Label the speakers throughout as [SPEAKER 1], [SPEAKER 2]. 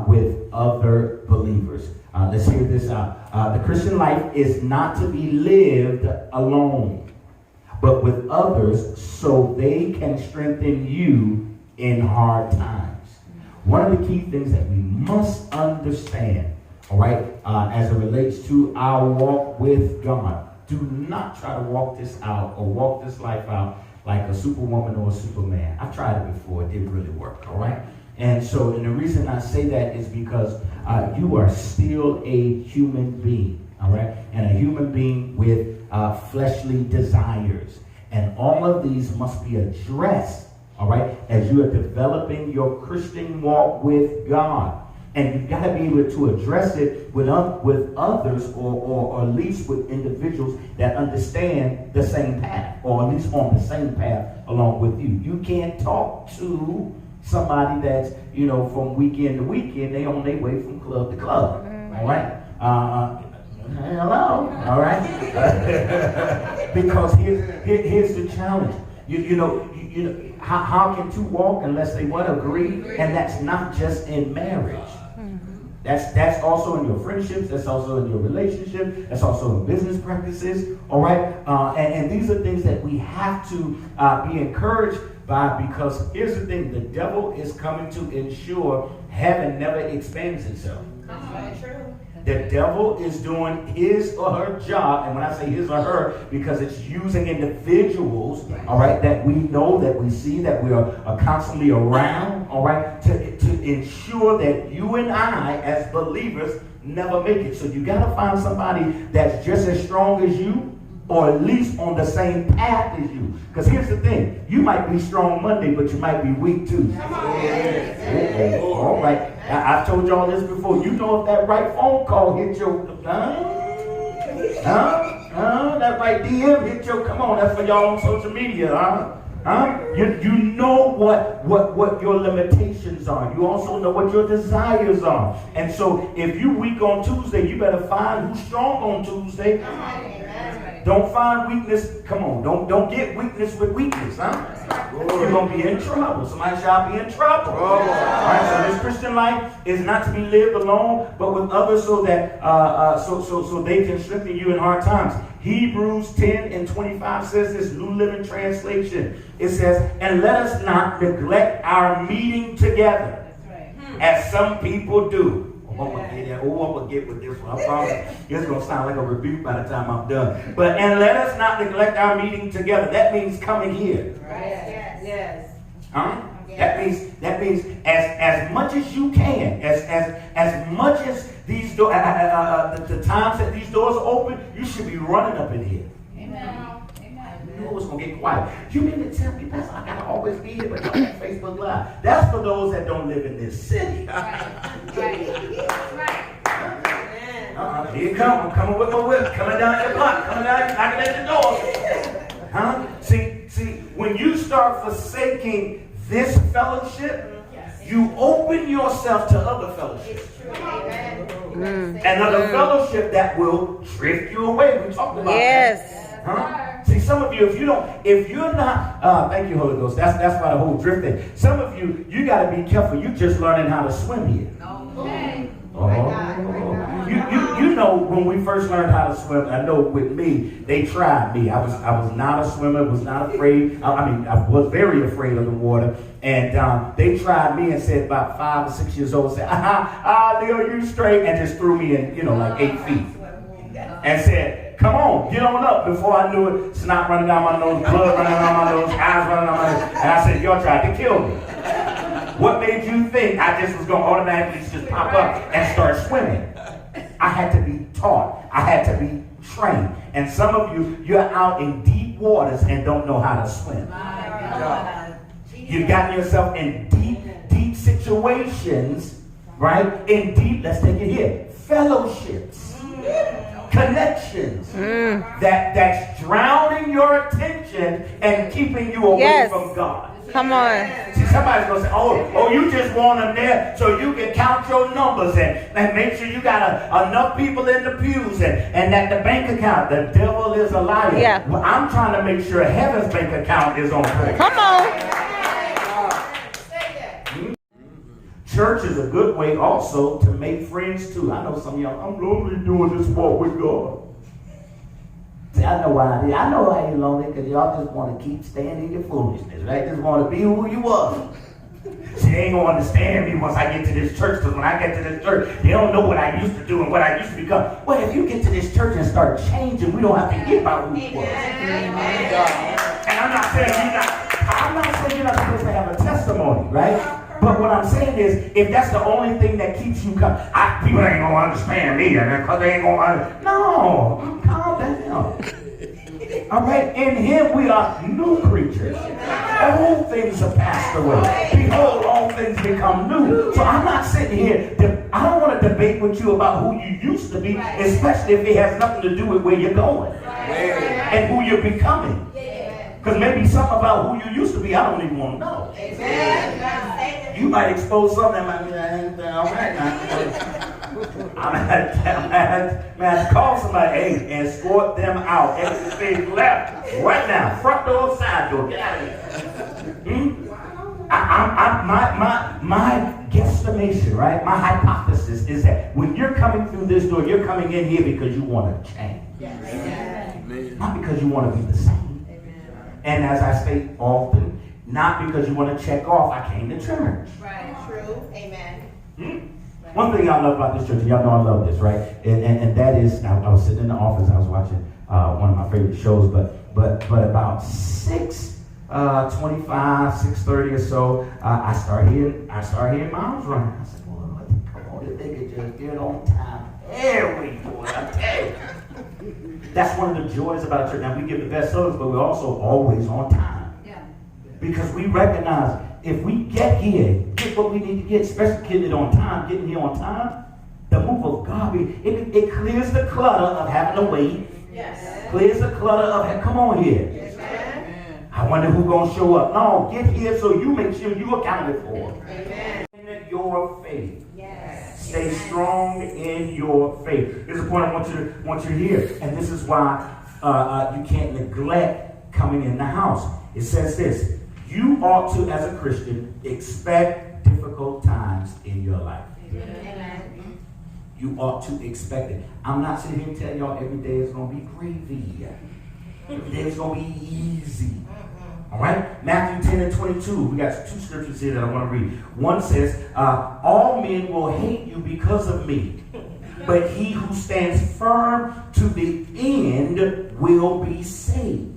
[SPEAKER 1] with other believers. Let's hear this out. The Christian life is not to be lived alone, but with others so they can strengthen you in hard times. One of the key things that we must understand, all right, as it relates to our walk with God, do not try to walk this out or walk this life out like a superwoman or a superman. I've tried it before. It didn't really work, all right? And the reason I say that is because you are still a human being, all right? And a human being with fleshly desires. And all of these must be addressed, all right, as you are developing your Christian walk with God. And you've got to be able to address it with others or at least with individuals that understand the same path, or at least on the same path along with you. You can't talk to somebody that's, from weekend to weekend, they on their way from club to club, all right? Hello, all right? Because here's the challenge. How can two walk unless they agree? And that's not just in marriage. That's also in your friendships. That's also in your relationship. That's also in business practices. All right, and these are things that we have to be encouraged by, because here's the thing: the devil is coming to ensure heaven never expands itself. The devil is doing his or her job, and when I say his or her, because it's using individuals, all right, that we know, that we see, that we are constantly around, all right, to ensure that you and I, as believers, never make it. So you got to find somebody that's just as strong as you, or at least on the same path as you. Because here's the thing: you might be strong Monday, but you might be weak Tuesday. All right. I've told y'all this before. You know, if that right phone call hit your, that right DM hit your, come on, that's for y'all on social media, You know what your limitations are. You also know what your desires are. And so if you weak on Tuesday, you better find who's strong on Tuesday. Don't find weakness. Come on, don't get weakness with weakness, You're going to be in trouble. Somebody shall be in trouble. All right, so this Christian life is not to be lived alone, but with others, so that so they can strengthen you in hard times. Hebrews 10:25 says this, New Living Translation. It says, "And let us not neglect our meeting together, as some people do." I'm gonna get with this one. I promise. It's gonna sound like a rebuke by the time I'm done. And let us not neglect our meeting together. That means coming here.
[SPEAKER 2] Right. Yes.
[SPEAKER 1] Huh? Yes. That means as much as you can, as much as these doors, the times that these doors are open, you should be running up in here.
[SPEAKER 2] Amen.
[SPEAKER 1] You know it's gonna get quiet. You mean to tell me, Pastor, I gotta always be here, but not on Facebook Live? That's for those that don't live in this city.
[SPEAKER 2] Right.
[SPEAKER 1] Here you come. I'm coming with my whip. Coming down your block. Coming down, knocking at the door. See, when you start forsaking this fellowship, you open yourself to other fellowship. And other fellowship that will drift you away. We talked about that. See, some of you, if you're not, thank you, Holy Ghost. That's why the whole drift thing. Some of you got to be careful. You just learning how to swim here. You know, when we first learned how to swim, I know with me, they tried me. I was not a swimmer, was not afraid. I was very afraid of the water. And they tried me and said about 5 or 6 years old, said, Leo, you straight, and just threw me in, like 8 feet. And said, come on, get on up. Before I knew it, snot running down my nose, blood running down my nose, eyes running down my nose. And I said, y'all tried to kill me. What made you think I just was going to automatically just pop up and start swimming? I had to be taught. I had to be trained. And some of you, you're out in deep waters and don't know how to swim. You've gotten yourself in deep situations, right? In deep, let's take it here, fellowships, connections, that's drowning your attention and keeping you away from God.
[SPEAKER 3] Come on.
[SPEAKER 1] See, somebody's going to say, oh, you just want them there so you can count your numbers and make sure you got enough people in the pews and that the bank account, the devil is a liar.
[SPEAKER 3] Yeah.
[SPEAKER 1] Well, I'm trying to make sure heaven's bank account is on point.
[SPEAKER 3] Come on.
[SPEAKER 1] Church is a good way also to make friends too. I know some of y'all, I'm lonely doing this walk with God. See, I know why. I know why you're lonely, because y'all just want to keep staying in your foolishness, right? Just want to be who you are. See, they ain't going to understand me once I get to this church, because when I get to this church, they don't know what I used to do and what I used to become. Well, if you get to this church and start changing, we don't have to get about who you are. And I'm not saying you're not supposed to have a testimony, right? But what I'm saying is, if that's the only thing that keeps you coming, people ain't going to understand me, because they ain't going to understand. No, calm down. All right, in him we are new creatures. Old things have passed away. Behold, all things become new. So I'm not sitting here, I don't want to debate with you about who you used to be, especially if it has nothing to do with where you're going and who you're becoming. Because maybe something about who you used to be, I don't even want to know. You might expose something that might be all right now. I'm going to call somebody, hey, and escort them out. Everything left right now. Front door, side door. Get out of here. My guesstimation, right? My hypothesis is that when you're coming through this door, you're coming in here because you want to change. Not because you want to be the same. And as I state often, not because you want to check off, I came to church.
[SPEAKER 2] Right. True. Amen.
[SPEAKER 1] One thing I love about this church, and y'all know I love this, right? And that is, I was sitting in the office, I was watching one of my favorite shows, but about 6:25, 6:30 or so, I start hearing miles running. I said, "Boy, come on, this nigga just get on time every boy, I tell you." That's one of the joys about church. Now we give the best service, but we're also always on time. Yeah. Because we recognize if we get here, get what we need to get, especially getting here on time, the move of God, it clears the clutter of having to wait. Yes. Clears the clutter of, come on here. Yes, I wonder who's going to show up. No, get here so you make sure you're accounted for. Amen. In your faith. Yes. Stay strong in your faith. Here's a point I want you to hear. And this is why you can't neglect coming in the house. It says this. You ought to, as a Christian, expect difficult times in your life. Amen. You ought to expect it. I'm not sitting here telling y'all every day is going to be gravy. Every day is going to be easy. All right? Matthew 10:22. We got two scriptures here that I want to read. One says, all men will hate you because of me, but he who stands firm to the end will be saved.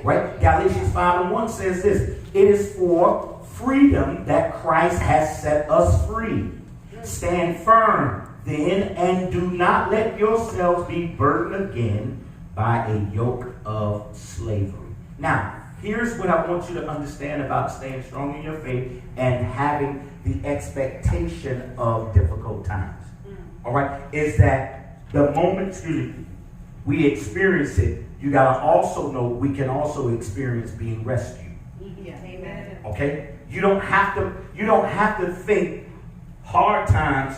[SPEAKER 1] Right? Galatians 5:1 says this. It is for freedom that Christ has set us free. Stand firm then, and do not let yourselves be burdened again by a yoke of slavery. Now, here's what I want you to understand about staying strong in your faith and having the expectation of difficult times. All right? Is that the moment, we experience it, you got to also know we can also experience being rescued. Yeah. Amen. Okay? You don't have to think hard times,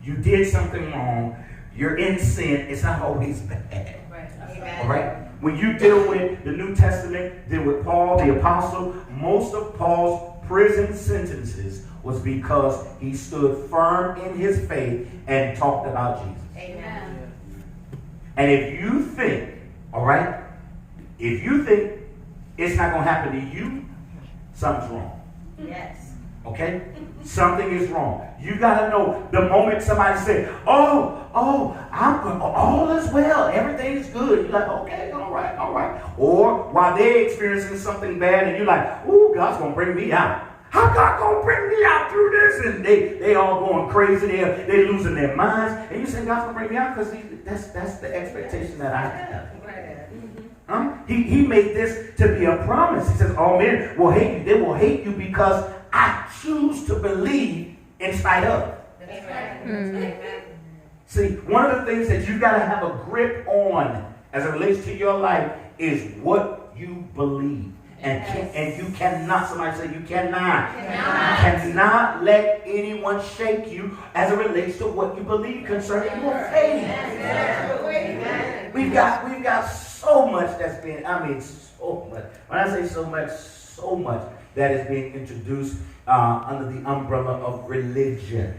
[SPEAKER 1] you did something wrong, you're in sin. It's not always bad. Right. Amen. All right? When you deal with the New Testament, deal with Paul, the apostle, most of Paul's prison sentences was because he stood firm in his faith and talked about Jesus. Amen. And if you think, all right, if you think it's not going to happen to you, something's wrong. Yes. Okay? Something is wrong. You got to know the moment somebody says, all is well, everything is good. You're like, okay, all right. Or while they're experiencing something bad and you're like, ooh, God's going to bring me out. How God going to bring me out through this? And they all going crazy. They're losing their minds. And you say, God's going to bring me out because that's the expectation that I have. He made this to be a promise. He says, all men will hate you. They will hate you because I choose to believe in spite of. That's right. Mm-hmm. See, one of the things that you got to have a grip on as it relates to your life is what you believe. And you cannot, somebody say you cannot. You cannot let anyone shake you as it relates to what you believe concerning your faith. We've got so much that's been, so much. When I say so much, that is being introduced under the umbrella of religion.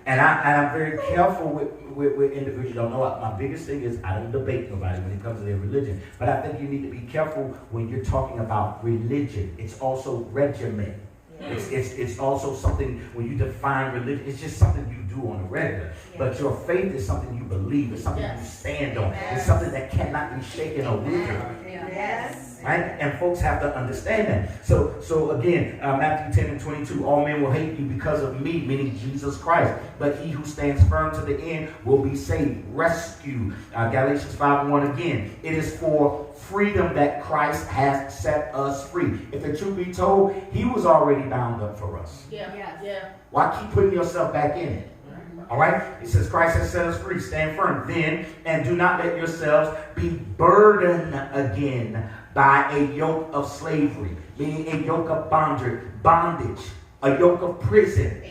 [SPEAKER 1] And I'm very careful with individuals. You don't know, my biggest thing is I don't debate nobody when it comes to their religion. But I think you need to be careful when you're talking about religion. It's also regimen. It's also something, when you define religion, it's just something you do on a regular. But your faith is something you believe. It's something you stand on. It's something that cannot be shaken or withered.
[SPEAKER 2] Yes.
[SPEAKER 1] Right? And folks have to understand that. So again, Matthew 10:22, all men will hate you because of me, meaning Jesus Christ. But he who stands firm to the end will be saved. Rescue. Galatians 5:1 again. It is for freedom that Christ has set us free. If the truth be told, he was already bound up for us. Why keep putting yourself back in it? All right? It says Christ has set us free. Stand firm then, and do not let yourselves be burdened again by a yoke of slavery, meaning a yoke of bondage, a yoke of prison,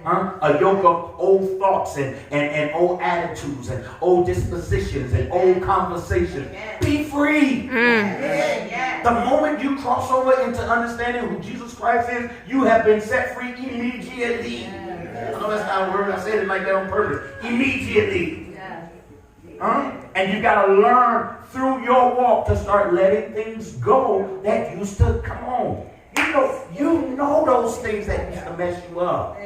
[SPEAKER 1] a yoke of old thoughts and old attitudes and old dispositions and old conversations. Be free. The moment you cross over into understanding who Jesus Christ is, you have been set free immediately. I know that's not a word. I said it like that on purpose. Immediately. And you got to learn through your walk to start letting things go that used to, come on. You know those things that used to mess you up.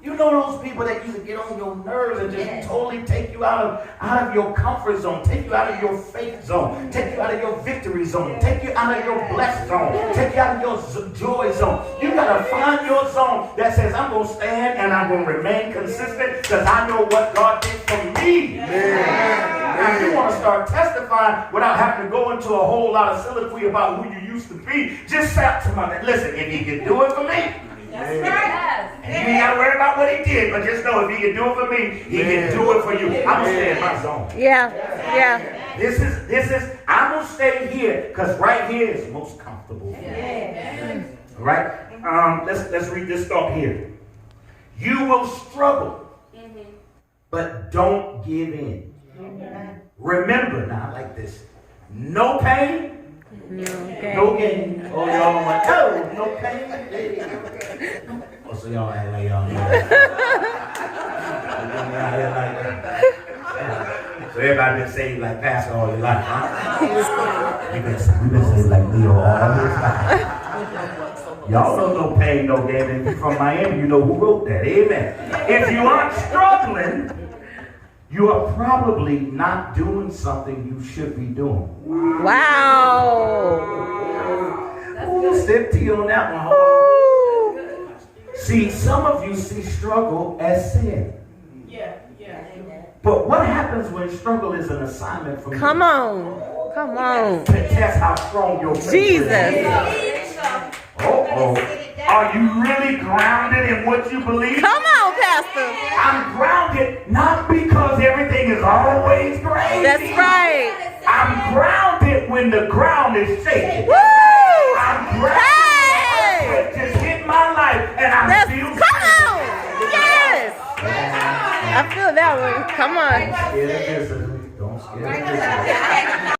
[SPEAKER 1] You know those people that used to get on your nerves and just totally take you out of your comfort zone, take you out of your faith zone, take you out of your victory zone, take you out of your blessed zone, take you out of your joy zone. You got to find your zone that says, I'm going to stand and I'm going to remain consistent because I know what God did for me. Now, if you want to start testifying without having to go into a whole lot of soliloquy about who you used to be, just say out to my, listen, if he can do it for me,
[SPEAKER 2] That's right.
[SPEAKER 1] and you ain't got to worry about what he did, but just know if he can do it for me, he can do it for you. I'm going to stay in my zone. This is, I'm going to stay here because right here is most comfortable. All right? Let's read this thought here. You will struggle, but don't give in. Remember, now I like this. No pain, no gain. Oh, y'all went, oh, no pain. Oh, so y'all act like y'all know that. So everybody been saved like Pastor all your life, huh? We've been saved like Leo all this time. Y'all don't know pain, no gain. If you're from Miami, you know who wrote that. Amen. If you aren't struggling, you are probably not doing something you should be doing.
[SPEAKER 3] Wow.
[SPEAKER 1] Ooh, sip tea on that one. Hold on. See, some of you see struggle as sin. But what happens when struggle is an assignment from
[SPEAKER 3] Come
[SPEAKER 1] you?
[SPEAKER 3] on.
[SPEAKER 1] To test how strong your faith
[SPEAKER 3] Jesus.
[SPEAKER 1] is. Are you really grounded in what you believe?
[SPEAKER 3] Come on, Pastor.
[SPEAKER 1] I'm grounded not because everything is always great.
[SPEAKER 3] That's right.
[SPEAKER 1] I'm grounded when the ground is shaking.
[SPEAKER 3] Woo!
[SPEAKER 1] I'm grounded. Just hit my life and I'm still
[SPEAKER 3] Come on. Yes. I feel that one. Come on.
[SPEAKER 1] Don't scare the visitor. Don't scare the visitor.